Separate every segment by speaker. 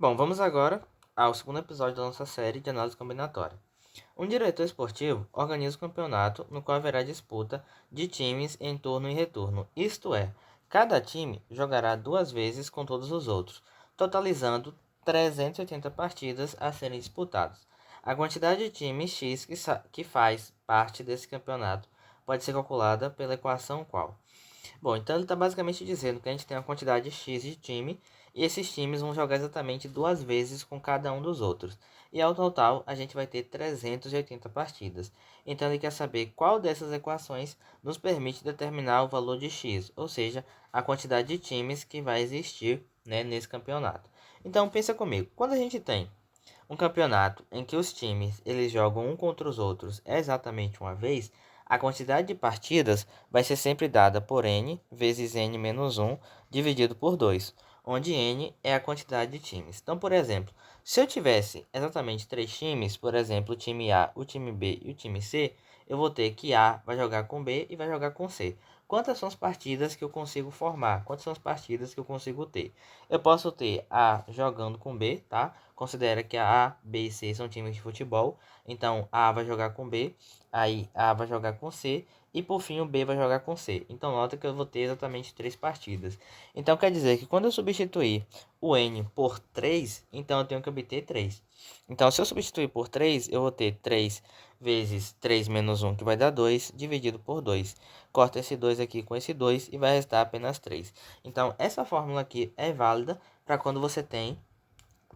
Speaker 1: Bom, vamos agora ao segundo episódio da nossa série de análise combinatória. Um diretor esportivo organiza um campeonato no qual haverá disputa de times em turno e retorno, isto é, cada time jogará 2 vezes com todos os outros, totalizando 380 partidas a serem disputadas. A quantidade de times X que faz parte desse campeonato pode ser calculada pela equação qual. Bom, então ele está basicamente dizendo que a gente tem uma quantidade X de time e esses times vão jogar exatamente 2 vezes com cada um dos outros. E ao total a gente vai ter 380 partidas. Então ele quer saber qual dessas equações nos permite determinar o valor de X, ou seja, a quantidade de times que vai existir, né, nesse campeonato. Então pensa comigo, quando a gente tem um campeonato em que os times eles jogam um contra os outros exatamente uma vez, a quantidade de partidas vai ser sempre dada por n vezes n menos 1 dividido por 2, onde n é a quantidade de times. Então, por exemplo, se eu tivesse exatamente 3 times, por exemplo, o time A, o time B e o time C, eu vou ter que A vai jogar com B e vai jogar com C. Quantas são as partidas que eu consigo formar? Quantas são as partidas que eu consigo ter? Eu posso ter A jogando com B, tá? Considera que a B e C são times de futebol. Então, A vai jogar com B, aí A vai jogar com C, e por fim o B vai jogar com C. Então, nota que eu vou ter exatamente 3 partidas. Então, quer dizer que quando eu substituir o N por 3, então eu tenho que obter 3. Então, se eu substituir por 3, eu vou ter 3 vezes 3 menos 1, que vai dar 2, dividido por 2. Corta esse 2 aqui com esse 2 e vai restar apenas 3. Então, essa fórmula aqui é válida para quando você tem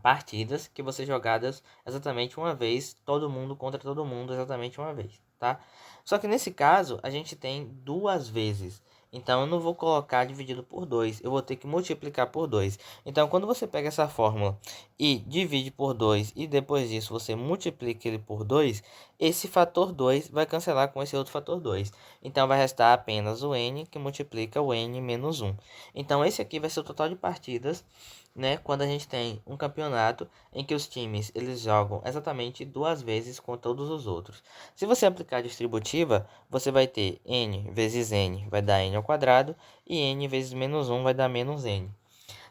Speaker 1: partidas que vão ser jogadas exatamente uma vez, todo mundo contra todo mundo exatamente uma vez, tá? Só que nesse caso, a gente tem 2 vezes. Então, eu não vou colocar dividido por 2, eu vou ter que multiplicar por 2. Então, quando você pega essa fórmula e divide por 2 e depois disso você multiplica ele por 2, esse fator 2 vai cancelar com esse outro fator 2. Então, vai restar apenas o n que multiplica o n menos 1. Então, esse aqui vai ser o total de partidas, né, quando a gente tem um campeonato em que os times eles jogam exatamente 2 vezes com todos os outros. Se você aplicar a distributiva, você vai ter n vezes n vai dar n ao quadrado e n vezes menos 1 vai dar menos n.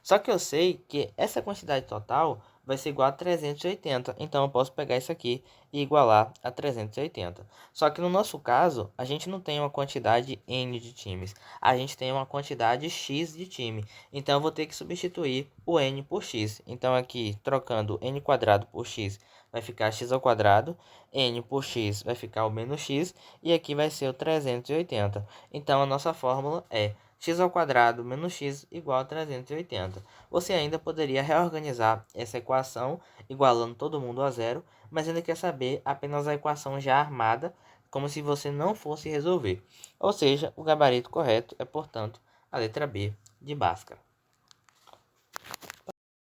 Speaker 1: Só que eu sei que essa quantidade total vai ser igual a 380, então eu posso pegar isso aqui e igualar a 380. Só que no nosso caso, a gente não tem uma quantidade n de times, a gente tem uma quantidade x de time. Então eu vou ter que substituir o n por x. Então aqui, trocando n quadrado por x, vai ficar x ao quadrado, n por x vai ficar o menos x, e aqui vai ser o 380. Então a nossa fórmula é x ao quadrado menos x igual a 380. Você ainda poderia reorganizar essa equação, igualando todo mundo a zero, mas ainda quer saber apenas a equação já armada, como se você não fosse resolver. Ou seja, o gabarito correto é, portanto, a letra B de Bhaskara.